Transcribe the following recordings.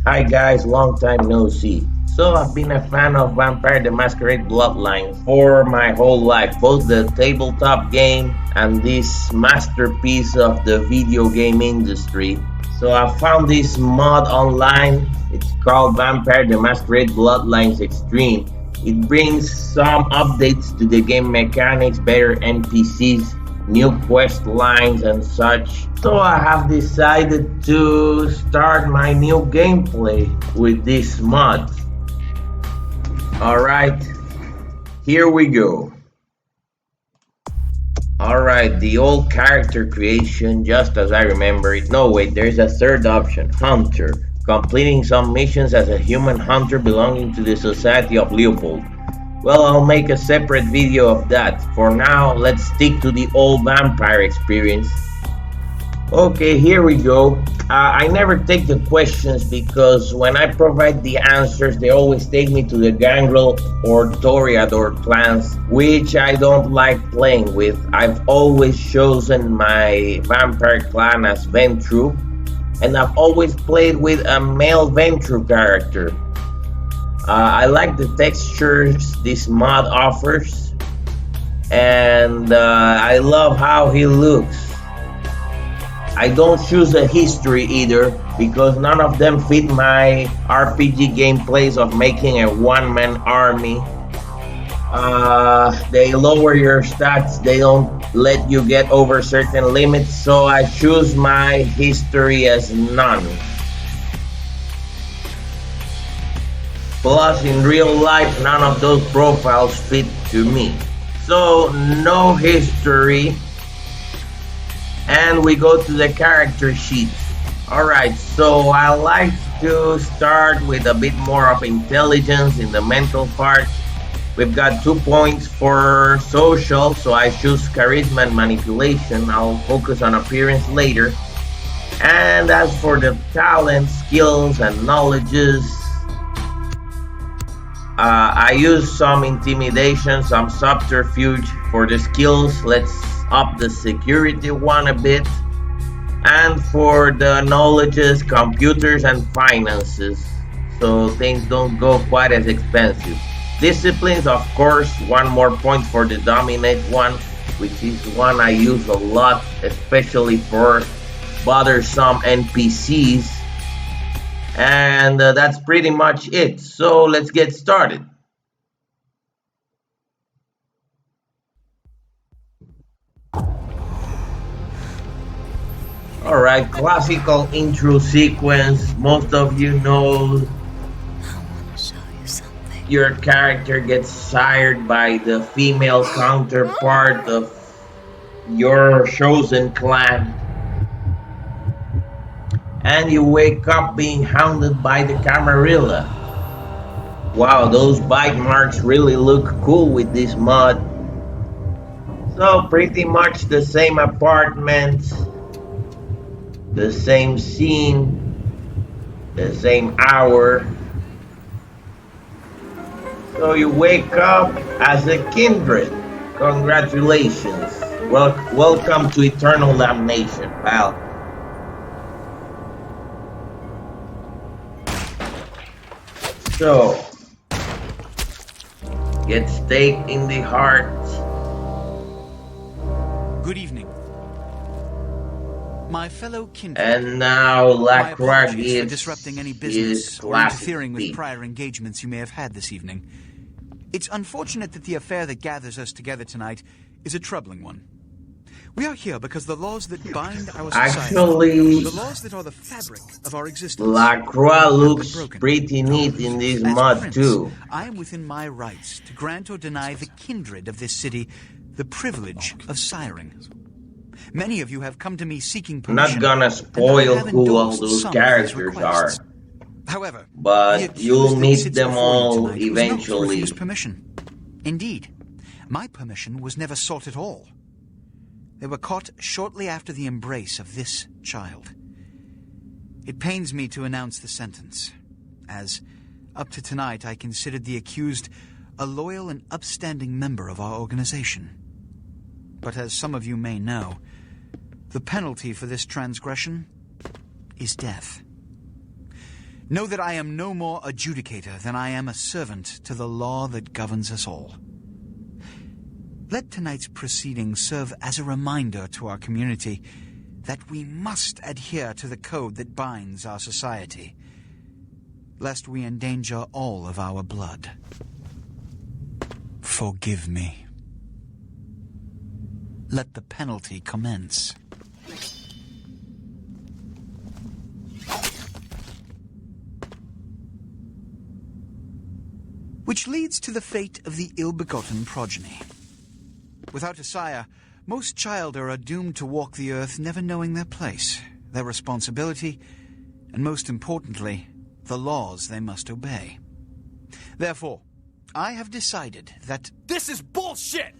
Hi guys, long time no see. So I've been a fan of Vampire the Masquerade Bloodlines for my whole life, both the tabletop game and this masterpiece of the video game industry. So I found this mod online. It's called Vampire the Masquerade Bloodlines Extreme. It brings some updates to the game mechanics, better NPCs, new quest lines and such. So I have decided to start my new gameplay with this mod. Alright, here we go. Alright, the old character creation just as I remember it. No wait, there's a third option, Hunter. Completing some missions as a human hunter belonging to the Society of Leopold. Well, I'll make a separate video of that. For now, let's stick to the old vampire experience. Okay, here we go. I never take the questions because when I provide the answers, they always take me to the Gangrel or Toreador clans, which I don't like playing with. I've always chosen my vampire clan as Ventrue, and I've always played with a male Ventrue character. I like the textures this mod offers, and I love how he looks. I don't choose a history either because none of them fit my RPG gameplays of making a one-man army. They lower your stats, they don't let you get over certain limits, so I choose my history as none. Plus, in real life, none of those profiles fit to me. So, no history. And we go to the character sheet. Alright, so I like to start with a bit more of intelligence in the mental part. We've got 2 points for social, so I choose charisma and manipulation. I'll focus on appearance later. And as for the talent, skills, and knowledges, I use some intimidation, some subterfuge for the skills. Let's up the security one a bit. And for the knowledges, computers and finances, so things don't go quite as expensive. Disciplines, of course, 1 more point for the dominate one, which is one I use a lot, especially for bothersome NPCs. And that's pretty much it. So let's get started. Alright, classical intro sequence. Most of you know your character gets sired by the female counterpart of your chosen clan. And you wake up being hounded by the Camarilla. Wow, those bite marks really look cool with this mod. So pretty much the same apartment, the same scene, the same hour. So you wake up as a kindred. Congratulations. Welcome to eternal damnation, pal. So, get staked in the heart. Good evening. My fellow kindred. And now Lacroix gives for disrupting any business or interfering with speech. prior engagements you may have had this evening. It's unfortunate that the affair that gathers us together tonight is a troubling one. We are here because the laws that bind our society, Actually, the laws that are the fabric of our existence, Lacroix looks broken. pretty neat in this As mod prince, too. I am within my rights to grant or deny the kindred of this city the privilege of siring. Many of you have come to me seeking I'm not permission. gonna spoil who all those some of these characters are, requests. However, the but accused you'll that meet sits them before you all tonight was known to eventually. refuse permission. Indeed, my permission was never sought at all. They were caught shortly after the embrace of this child. It pains me to announce the sentence, as up to tonight I considered the accused a loyal and upstanding member of our organization. But as some of you may know, the penalty for this transgression is death. Know that I am no more adjudicator than I am a servant to the law that governs us all. Let tonight's proceedings serve as a reminder to our community that we must adhere to the code that binds our society, lest we endanger all of our blood. Forgive me. Let the penalty commence. Which leads to the fate of the ill-begotten progeny. Without a sire, most childer are doomed to walk the earth never knowing their place, their responsibility, and most importantly, the laws they must obey. Therefore, I have decided that... This is bullshit!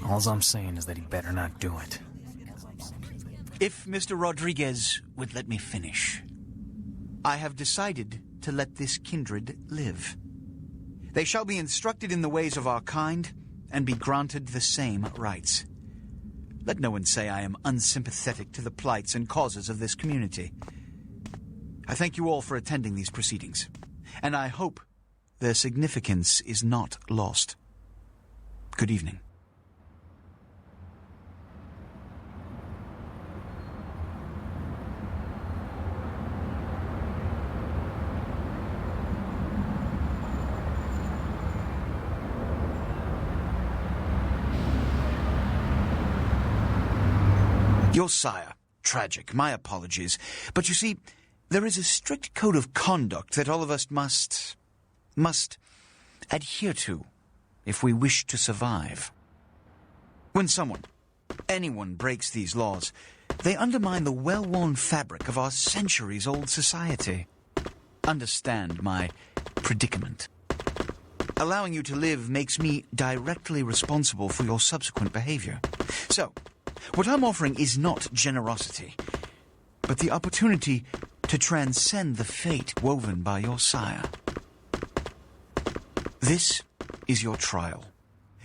All I'm saying is that he better not do it. If Mr. Rodriguez would let me finish, I have decided to let this kindred live. They shall be instructed in the ways of our kind and be granted the same rights. Let no one say I am unsympathetic to the plights and causes of this community. I thank you all for attending these proceedings, and I hope their significance is not lost. Good evening. Your sire, tragic, my apologies. But you see, there is a strict code of conduct that all of us must adhere to if we wish to survive. When anyone breaks these laws, they undermine the well-worn fabric of our centuries-old society. Understand my predicament. Allowing you to live makes me directly responsible for your subsequent behavior. So, what I'm offering is not generosity, but the opportunity to transcend the fate woven by your sire. This is your trial.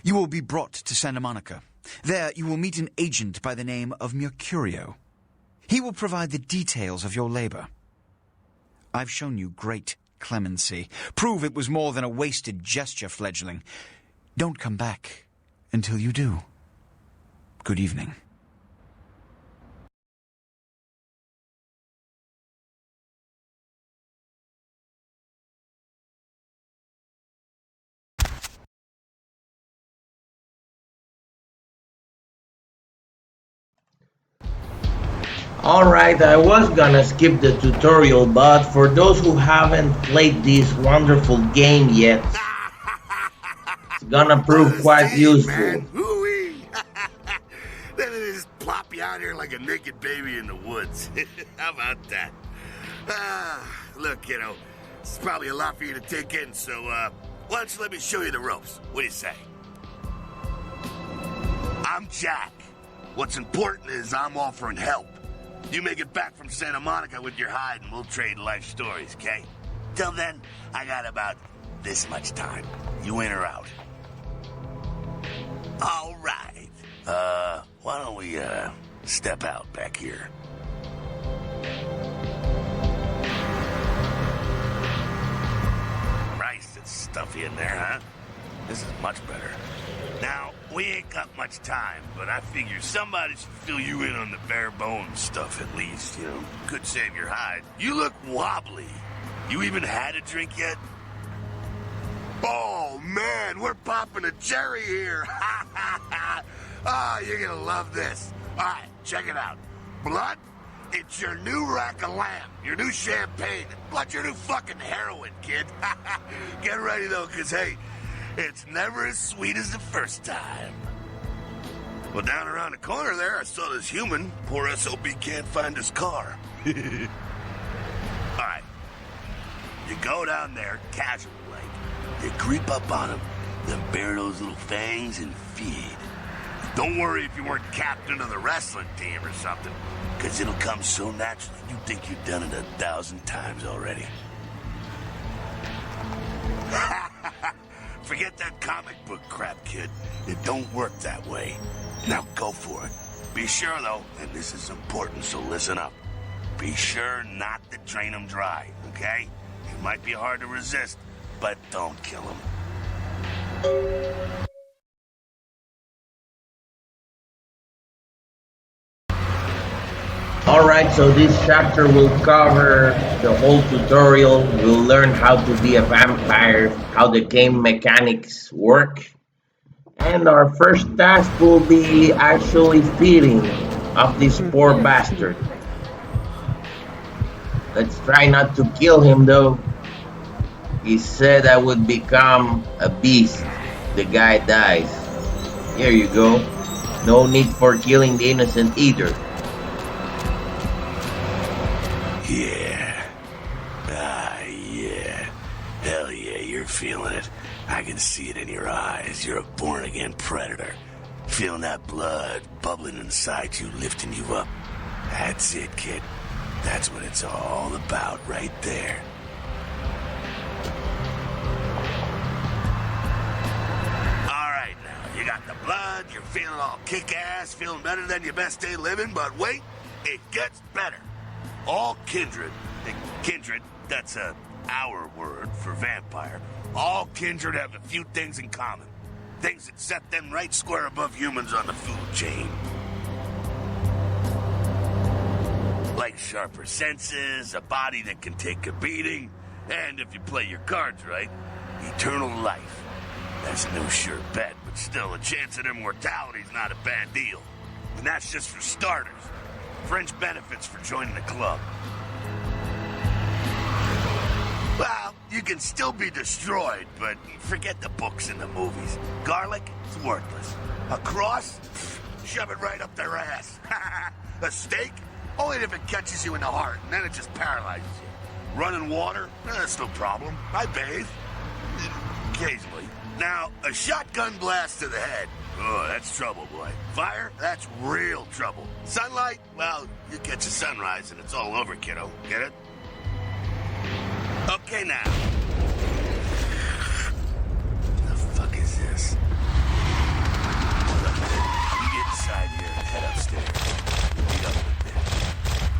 You will be brought to Santa Monica. There you will meet an agent by the name of Mercurio. He will provide the details of your labor. I've shown you great clemency. Prove it was more than a wasted gesture, fledgling. Don't come back until you do. Good evening. Alright, I was gonna skip the tutorial, but for those who haven't played this wonderful game yet, it's gonna prove quite useful. Man. Hoo-wee. Then it just plop you out here like a naked baby in the woods. How about that? Look, it's probably a lot for you to take in, so why don't you let me show you the ropes? What do you say? I'm Jack. What's important is I'm offering help. You make it back from Santa Monica with your hide and we'll trade life stories, okay? Till then, I got about this much time. You in or out? All right. Why don't we, step out back here? Christ, it's stuffy in there, huh? This is much better. Now, we ain't got much time, but I figure somebody should fill you in on the bare bones stuff at least, Could save your hide. You look wobbly. You even had a drink yet? Oh, man, we're popping a cherry here. You're gonna love this. All right, check it out. Blood, it's your new rack of lamb, your new champagne, plus your new fucking heroin, kid. Get ready, though, because, hey, it's never as sweet as the first time. Well, down around the corner there, I saw this human. Poor SOB can't find his car. All right. You go down there, casual like. You creep up on him, then bare those little fangs and feed. Don't worry if you weren't captain of the wrestling team or something, because it'll come so naturally you think you've done it 1,000 times already. Forget that comic book crap, kid. It don't work that way. Now go for it. Be sure, though, and this is important, so listen up. Be sure not to drain him dry, okay? It might be hard to resist, but don't kill him. Alright, so this chapter will cover the whole tutorial. We'll learn how to be a vampire, how the game mechanics work. And our first task will be actually feeding of this poor bastard. Let's try not to kill him though. He said I would become a beast. The guy dies. Here you go. No need for killing the innocent either. Yeah. Yeah. Hell yeah, you're feeling it. I can see it in your eyes. You're a born-again predator. Feeling that blood bubbling inside you, lifting you up. That's it, kid. That's what it's all about right there. Alright now, you got the blood, you're feeling all kick-ass, feeling better than your best day living, but wait, it gets better. All kindred, that's our word for vampire. All kindred have a few things in common. Things that set them right square above humans on the food chain. Like sharper senses, a body that can take a beating, and if you play your cards right, eternal life. That's no sure bet, but still, a chance at immortality's not a bad deal. And that's just for starters. Fringe benefits for joining the club. Well, you can still be destroyed, but forget the books and the movies. Garlic, it's worthless. A cross? Shove it right up their ass. A stake? Only if it catches you in the heart, and then it just paralyzes you. Running water? That's no problem. I bathe. Occasionally. Now, a shotgun blast to the head. Oh, that's trouble, boy. Fire? That's real trouble. Sunlight? Well, you catch a sunrise and it's all over, kiddo. Get it? Okay, now. What the fuck is this? Look, you get inside here and head upstairs. Meet up with them.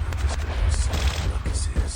I'm just gonna go see what Lucas is.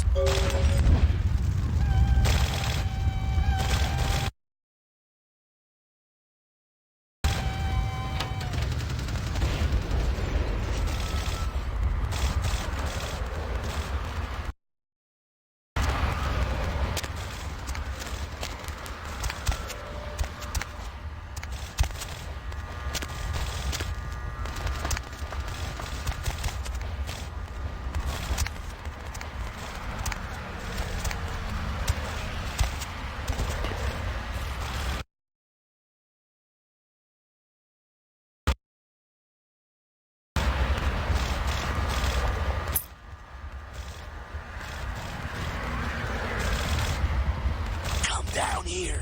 Down here.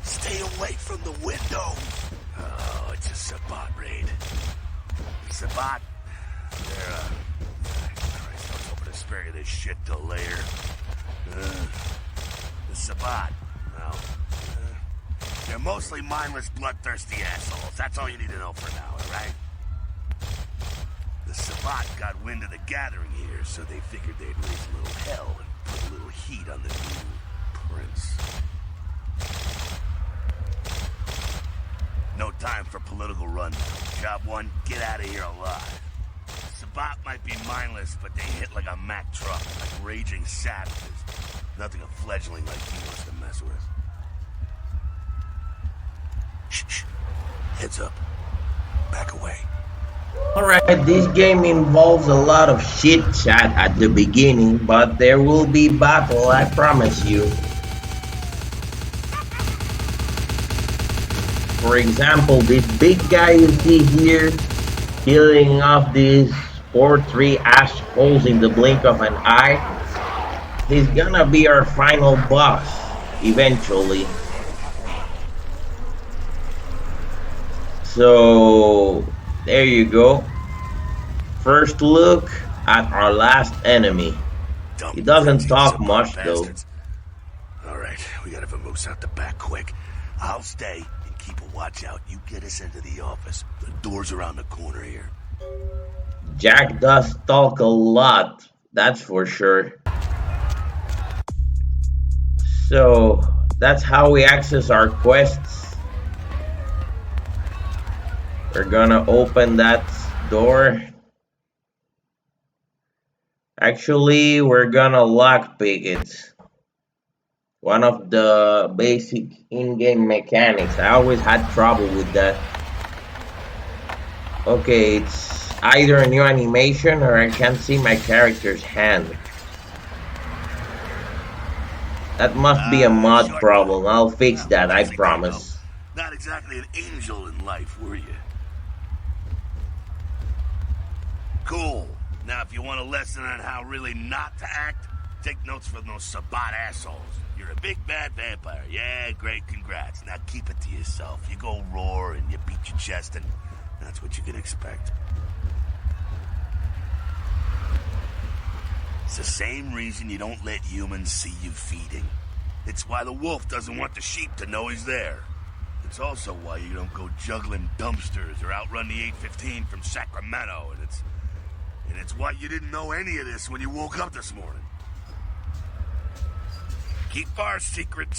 Stay away from the window. Oh, it's a Sabat raid. Sabat? They're, Christ, I was hoping to spare you this shit till later. The Sabat, well, they're mostly mindless, bloodthirsty assholes. That's all you need to know for now, alright? The Sabat got wind of the gathering here, so they figured they'd raise a little hell and put a little heat on the new prince. No time for political rundown. Job one, get out of here alive. Sabat might be mindless, but they hit like a Mack truck, like raging savages. Nothing a fledgling like he wants to mess with. Shh. Heads up. Back away. Alright, this game involves a lot of shit chat at the beginning, but there will be battle, I promise you. For example, this big guy you see here, killing off these 4-3 assholes in the blink of an eye, he's gonna be our final boss, eventually. So, there you go. First look at our last enemy. He doesn't talk much though. Alright, we gotta vamoose out the back quick. I'll stay and keep a watch out. You get us into the office. The door's around the corner here. Jack does talk a lot, that's for sure. So that's how we access our quests. We're gonna open that door. Actually, we're gonna lockpick it. One of the basic in-game mechanics. I always had trouble with that. Okay, it's either a new animation or I can't see my character's hand. That must be a mod Shortcut. problem. I'll fix Well, that, I nicely done, though. promise. Not exactly an angel in life, were you? Cool. Now, if you want a lesson on how really not to act, take notes from those Sabat assholes. You're a big bad vampire. Yeah, great, congrats. Now keep it to yourself. You go roar and you beat your chest, and that's what you can expect. It's the same reason you don't let humans see you feeding. It's why the wolf doesn't want the sheep to know he's there. It's also why you don't go juggling dumpsters or outrun the 815 from Sacramento, and it's why you didn't know any of this when you woke up this morning. Keep our secret,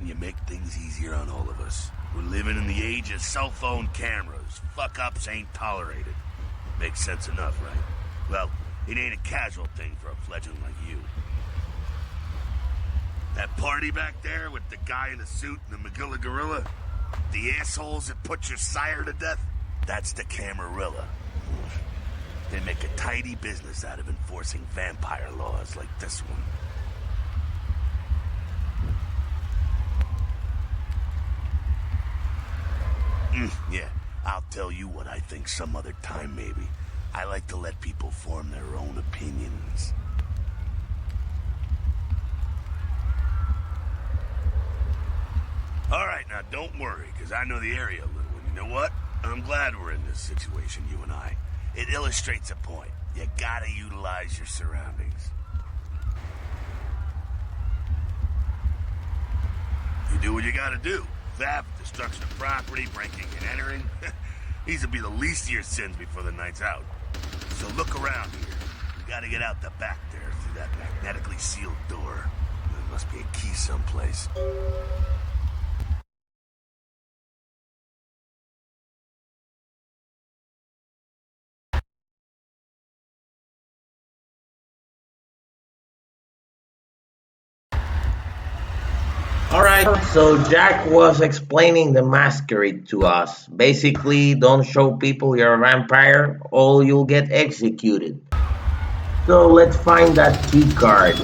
and you make things easier on all of us. We're living in the age of cell phone cameras. Fuck-ups ain't tolerated. Makes sense enough, right? Well, it ain't a casual thing for a fledgling like you. That party back there with the guy in the suit and the McGilla gorilla? The assholes that put your sire to death? That's the Camarilla. They make a tidy business out of enforcing vampire laws like this one. Yeah, I'll tell you what I think some other time, maybe. I like to let people form their own opinions. All right, now don't worry, because I know the area a little. And you know what? I'm glad we're in this situation, you and I. It illustrates a point. You gotta utilize your surroundings. You do what you gotta do. Theft, destruction of property, breaking and entering. These will be the least of your sins before the night's out. So look around here. You gotta get out the back there through that magnetically sealed door. There must be a key someplace. Alright, so Jack was explaining the masquerade to us. Basically, don't show people you're a vampire or you'll get executed. So let's find that key card.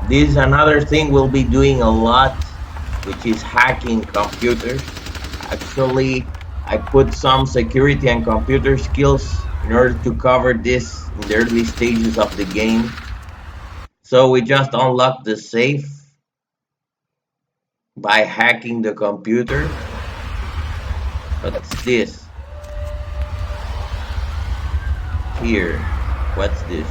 This is another thing we'll be doing a lot, which is hacking computers. Actually, I put some security and computer skills in order to cover this in the early stages of the game. So we just unlocked the safe by hacking the computer. What's this? Here. What's this?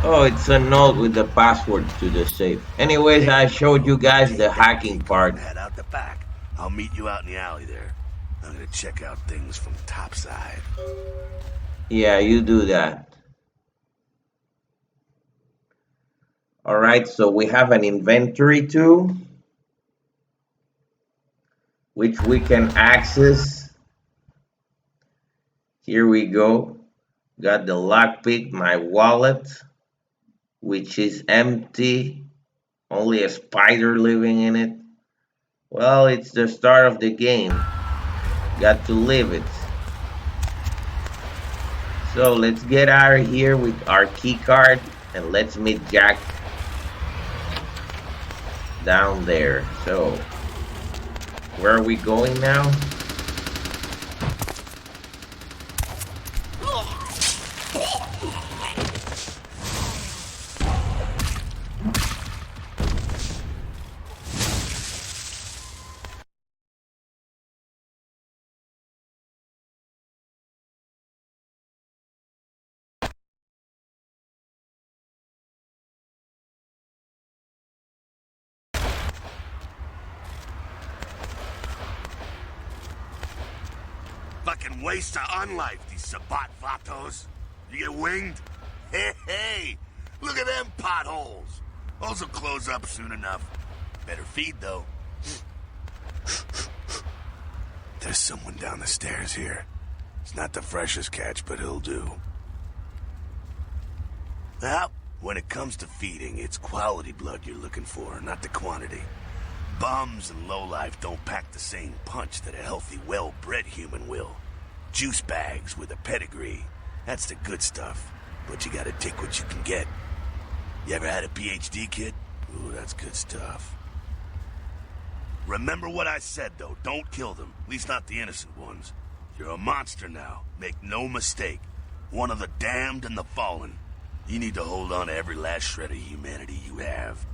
Oh, it's a note with the password to the safe. Anyways, I showed you guys the hacking part. Head out the back. I'll meet you out in the alley there. I'm gonna check out things from topside. Yeah, you do that. Alright, so we have an inventory too, which we can access. Here we go. Got the lockpick, my wallet, which is empty. Only a spider living in it. Well, it's the start of the game. Got to live it. So let's get out of here with our key card and let's meet Jack down there. So, where are we going now? Fucking waste of unlife, these Sabat vatos. You get winged? Hey, look at them potholes. Those will close up soon enough. Better feed, though. There's someone down the stairs here. It's not the freshest catch, but he'll do. Well, when it comes to feeding, it's quality blood you're looking for, not the quantity. Bums and lowlife don't pack the same punch that a healthy, well-bred human will. Juice bags with a pedigree. That's the good stuff. But you gotta take what you can get. You ever had a PhD, kid? Ooh, that's good stuff. Remember what I said, though. Don't kill them. At least not the innocent ones. You're a monster now. Make no mistake. One of the damned and the fallen. You need to hold on to every last shred of humanity you have.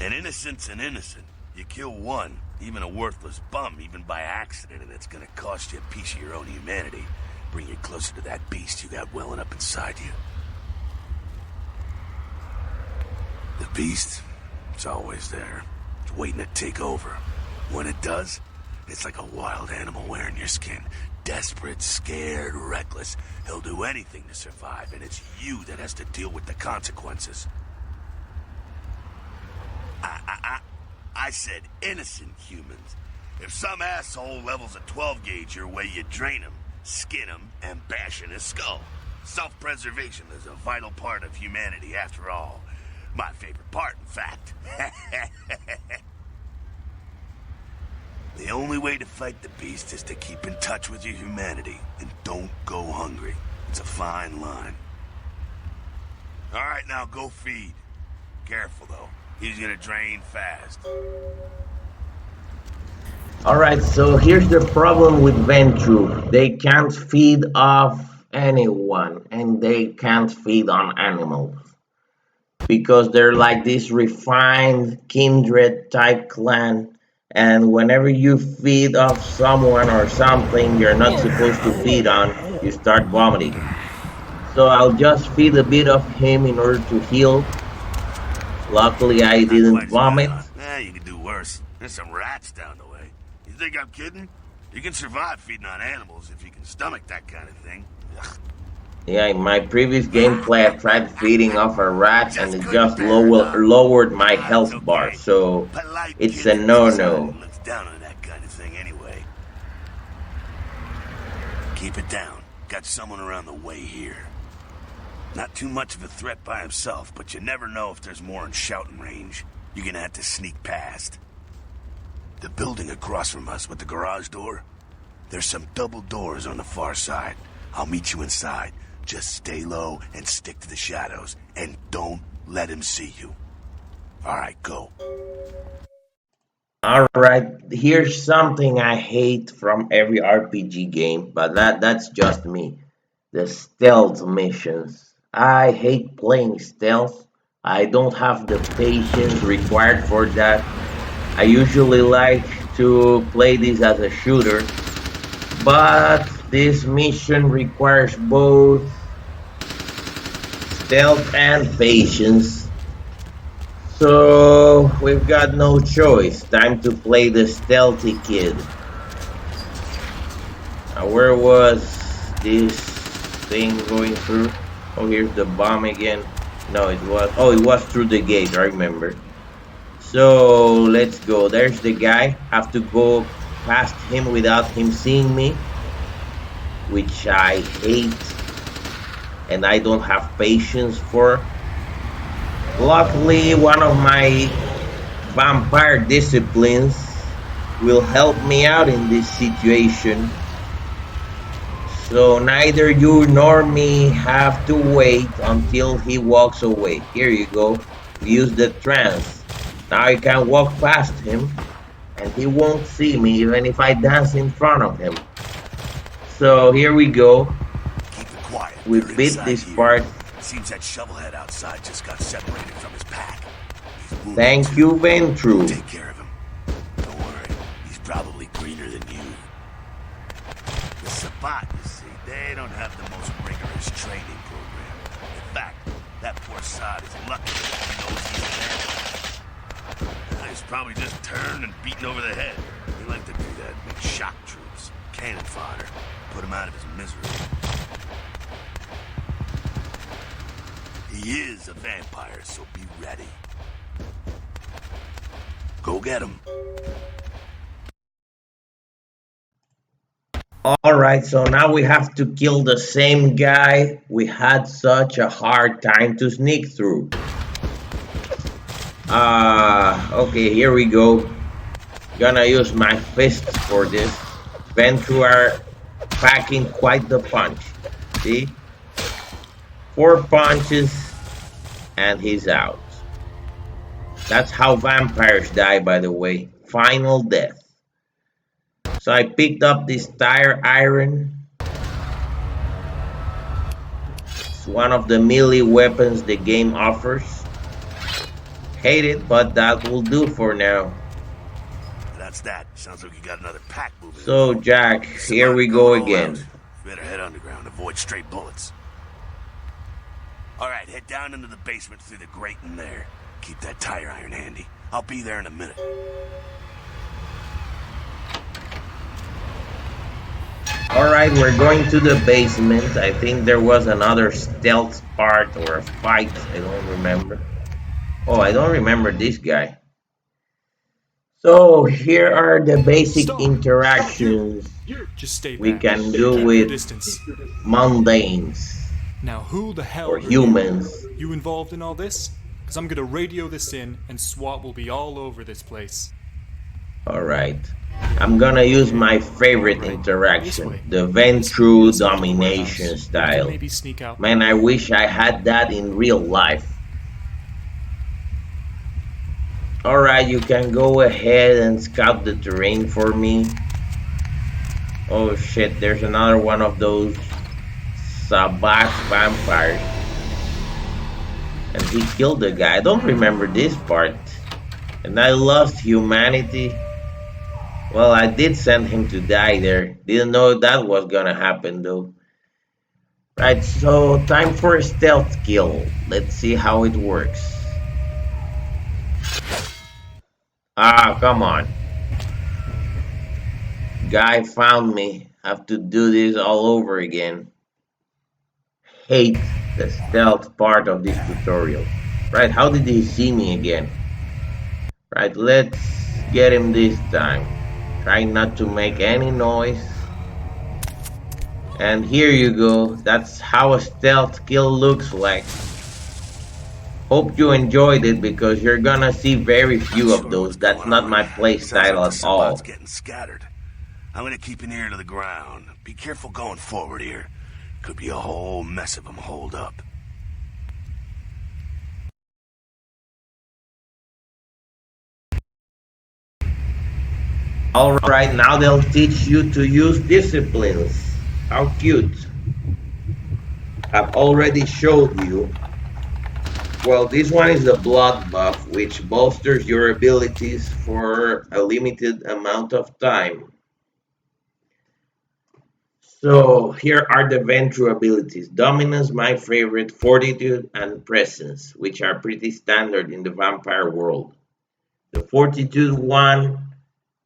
An innocent's an innocent. You kill one, even a worthless bum, even by accident, and it's gonna cost you a piece of your own humanity. Bring you closer to that beast you got welling up inside you. The beast, it's always there. It's waiting to take over. When it does, it's like a wild animal wearing your skin. Desperate, scared, reckless. He'll do anything to survive, and it's you that has to deal with the consequences. I said innocent humans. If some asshole levels a 12 gauge your way, you drain him, skin him, and bash in his skull. Self-preservation is a vital part of humanity, after all. My favorite part, in fact. The only way to fight the beast is to keep in touch with your humanity, and don't go hungry. It's a fine line. All right, now go feed. Careful, though. He's gonna drain fast. Alright, so here's the problem with Ventrue. They can't feed off anyone, and they can't feed on animals. Because they're like this refined kindred type clan, and whenever you feed off someone or something you're not supposed to feed on, you start vomiting. So I'll just feed a bit of him in order to heal. Luckily I Not didn't quite as vomit. bad, huh? You could do worse. There's some rats down the way. You think I'm kidding? You can survive feeding on animals if you can stomach that kind of thing. Ugh. Yeah, in my previous gameplay I tried feeding off a rat and it couldn't just bear it up. lowered my It's health bar, okay. so Polite it's kid a in no-no. society looks down on that kind of thing anyway. Keep it down. Got someone around the way here. Not too much of a threat by himself, but you never know if there's more in shouting range. You're gonna have to sneak past. The building across from us with the garage door, there's some double doors on the far side. I'll meet you inside. Just stay low and stick to the shadows, and don't let him see you. All right, go. Alright, here's something I hate from every RPG game, but that's just me. The stealth missions. I hate playing stealth. I don't have the patience required for that. I usually like to play this as a shooter, but this mission requires both stealth and patience. So we've got no choice. Time to play the stealthy kid. Now, where was this thing going through? Oh, here's the bomb again. No, it was through the gate, I remember. So let's go. There's the guy. Have to go past him without him seeing me, which I hate and I don't have patience for. Luckily, one of my vampire disciplines will help me out in this situation. So neither you nor me have to wait until he walks away. Here you go. Use the trance. Now I can walk past him and he won't see me even if I dance in front of him. So here we go. Keep it quiet. We They're beat inside this here. part. Seems that shovelhead outside just got separated from his pack. He's wounded Thank too. you, Ventrue. Take care of him. Don't worry. He's probably greener than you. The Sabat, you see, they don't have the most rigorous training program. In fact, that poor sod is lucky that he knows he's there. He's probably just turned and beaten over the head. They like to do that, make shock cannon fodder. Put him out of his misery. He is a vampire, so be ready. Go get him. Alright, so now we have to kill the same guy we had such a hard time to sneak through. Okay, here we go. Gonna use my fists for this. Ventrue are packing quite the punch. See? 4 punches and he's out. That's how vampires die, by the way. Final death. So I picked up this tire iron. It's one of the melee weapons the game offers. Hate it, but that will do for now. That's that. Sounds like you got another pack moving. So Jack, here we go again. Better head underground, avoid straight bullets. Alright, head down into the basement through the grate in there. Keep that tire iron handy. I'll be there in a minute. Alright, we're going to the basement. I think there was another stealth part or a fight. I don't remember. Oh, I don't remember this guy. So here are the basic interactions we can do with mundanes. Now who the hell or humans. You involved in all this? Because I'm gonna radio this in and SWAT will be all over this place. Alright. I'm gonna use my favorite interaction, the Ventrue domination style. Man, I wish I had that in real life. Alright, you can go ahead and scout the terrain for me. Oh shit, there's another one of those Sabbath vampires. And he killed the guy. I don't remember this part. And I lost humanity. Well, I did send him to die there. Didn't know that was gonna happen though. Right, so time for a stealth kill. Let's see how it works. Ah, come on. Guy found me. Have to do this all over again. Hate the stealth part of this tutorial. Right, how did he see me again? Right, let's get him this time. Try not to make any noise. And here you go. That's how a stealth kill looks like. Hope you enjoyed it because you're gonna see very few of those. That's not my playstyle at all. Getting scattered. I'm gonna keep an ear to the ground. Be careful going forward here. Could be a whole mess of them holed up. Alright, now they'll teach you to use disciplines. How cute. I've already showed you. Well, this one is the blood buff, which bolsters your abilities for a limited amount of time. So here are the Ventrue abilities. Dominance, my favorite, Fortitude, and Presence, which are pretty standard in the vampire world. The Fortitude one,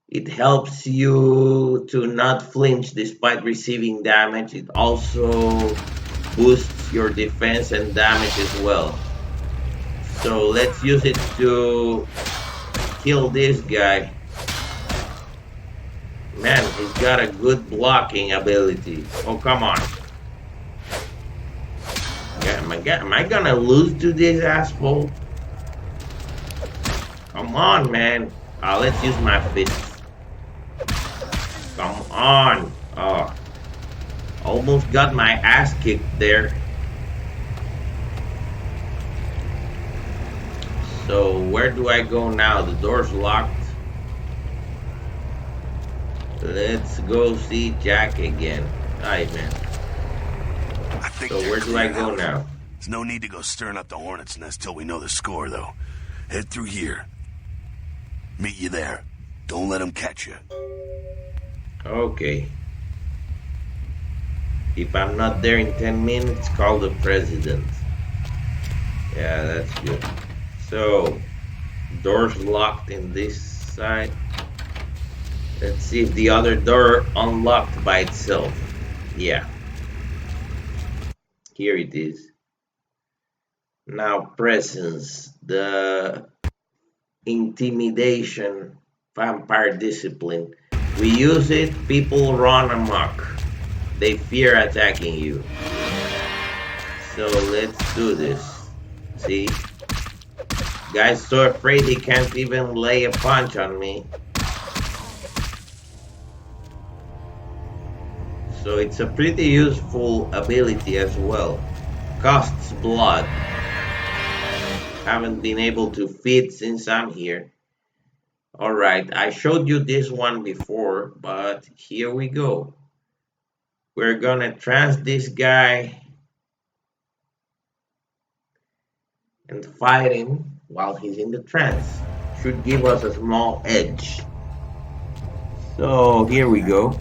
it helps you to not flinch despite receiving damage. It also boosts your defense and damage as well. So let's use it to kill this guy. Man, he's got a good blocking ability. Oh, come on. Yeah, am I gonna lose to this asshole? Come on, man. Let's use my fists. Come on. Oh, almost got my ass kicked there. So where do I go now? The door's locked. Let's go see Jack again. Alright, man. So where do I go now? There's no need to go stirring up the hornet's nest till we know the score, though. Head through here. Meet you there. Don't let them catch you. Okay. If I'm not there in 10 minutes, call the president. Yeah, that's good. So, doors locked in this side. Let's see if the other door unlocked by itself. Yeah, here it is. Now presence, the intimidation vampire discipline. We use it, people run amok. They fear attacking you. So let's do this. See? Guy's so afraid he can't even lay a punch on me. So it's a pretty useful ability as well. Costs blood. Haven't been able to feed since I'm here. Alright, I showed you this one before, but here we go. We're gonna trance this guy and fight him while he's in the trance. Should give us a small edge. So here we go.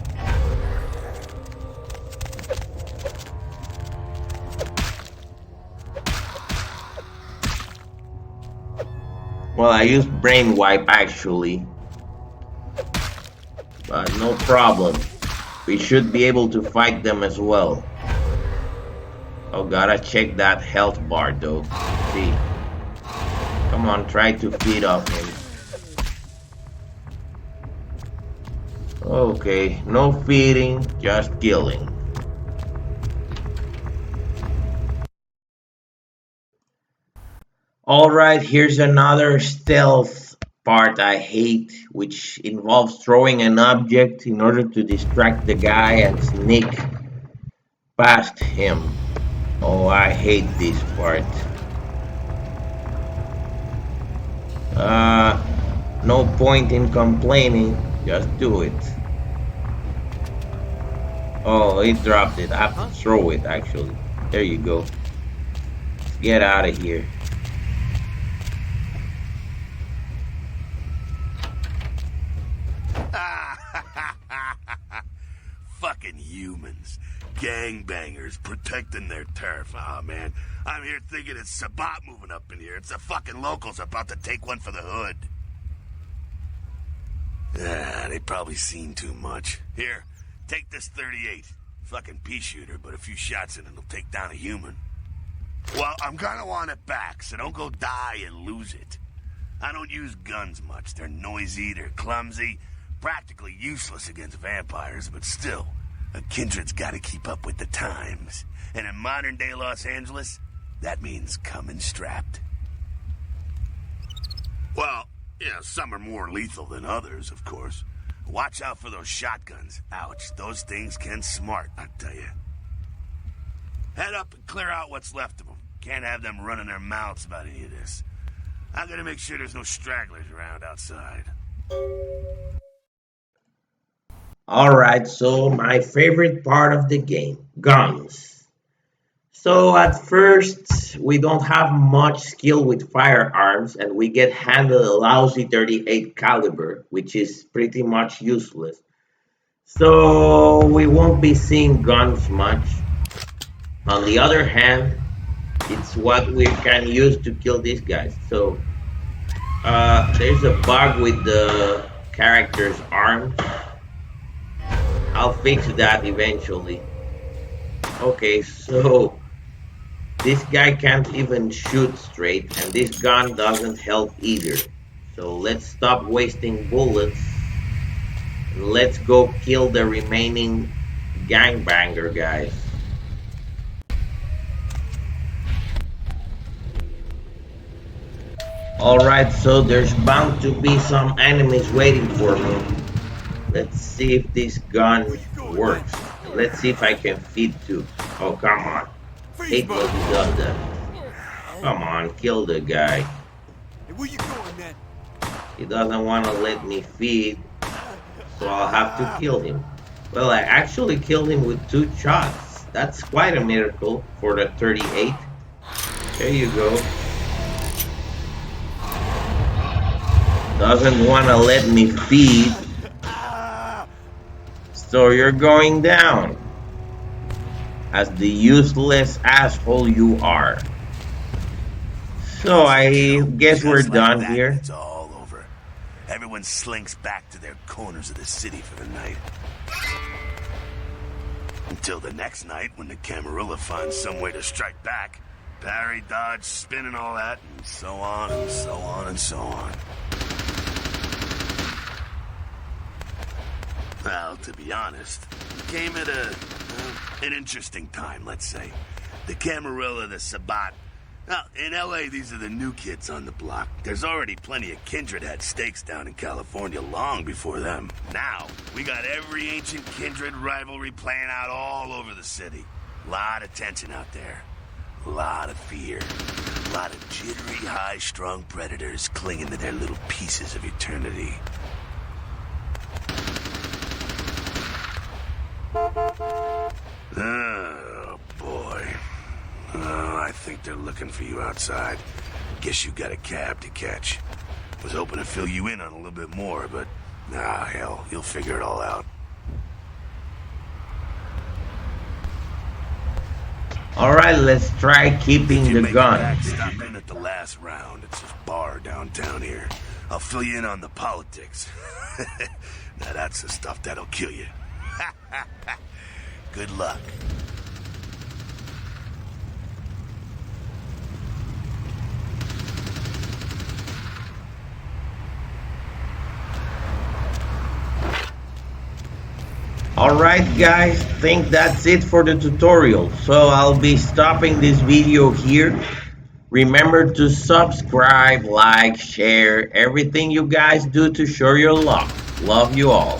Well, I used brain wipe actually, but no problem. We should be able to fight them as well. Oh, gotta check that health bar though. See. Come on, try to feed off him. Okay, no feeding, just killing. Alright, here's another stealth part I hate, which involves throwing an object in order to distract the guy and sneak past him. Oh, I hate this part. No point in complaining, just do it. Oh, it dropped it. I have to throw it actually. There you go. Let's get out of here. Fucking humans. Gangbangers protecting their turf. Aw, man. I'm here thinking it's Sabat moving up in here. It's the fucking locals about to take one for the hood. They probably seen too much. Here, take this 38. Fucking pea shooter, but a few shots in it'll take down a human. Well, I'm gonna want it back, so don't go die and lose it. I don't use guns much. They're noisy, they're clumsy, practically useless against vampires, but still, a kindred's gotta keep up with the times. And in modern-day Los Angeles, that means coming strapped. Well, yeah, some are more lethal than others, of course. Watch out for those shotguns. Ouch, those things can smart, I tell you. Head up and clear out what's left of them. Can't have them running their mouths about any of this. I gotta make sure there's no stragglers around outside. Alright, so my favorite part of the game, guns. So at first, we don't have much skill with firearms and we get handed a lousy 38 caliber, which is pretty much useless. So we won't be seeing guns much. On the other hand, it's what we can use to kill these guys. So there's a bug with the character's arms. I'll fix that eventually. Okay, so this guy can't even shoot straight, and this gun doesn't help either. So let's stop wasting bullets. And let's go kill the remaining gangbanger guys. Alright, so there's bound to be some enemies waiting for me. Let's see if this gun works. Let's see if I can feed too. Oh, come on. Hate when he does that. Come on, kill the guy. Where you going, man? He doesn't want to let me feed, so I'll have to kill him. Well, I actually killed him with 2 shots. That's quite a miracle for the 38. There you go. Doesn't want to let me feed. So you're going down. As the useless asshole you are. So I guess we're done here. It's all over. everyone slinks back to their corners of the city for the night. Until the next night, when the Camarilla finds some way to strike back. Parry, dodge, spin and all that, and so on and so on and so on. Well, to be honest, it came at an interesting time, let's say. The Camarilla, the Sabbat. Now, in LA, these are the new kids on the block. There's already plenty of Kindred had stakes down in California long before them. Now, we got every ancient Kindred rivalry playing out all over the city. Lot of tension out there. A lot of fear. A lot of jittery, high-strung predators clinging to their little pieces of eternity. Oh, boy. Oh, I think they're looking for you outside. Guess you got a cab to catch. Was hoping to fill you in on a little bit more, but... hell, you'll figure it all out. Alright, let's try keeping the gun. Stop in at the last round. It's a bar downtown here. I'll fill you in on the politics. Now that's the stuff that'll kill you. Good luck. Alright guys, think that's it for the tutorial, so I'll be stopping this video here. Remember to subscribe, like, share, everything you guys do to show your love. Love you all.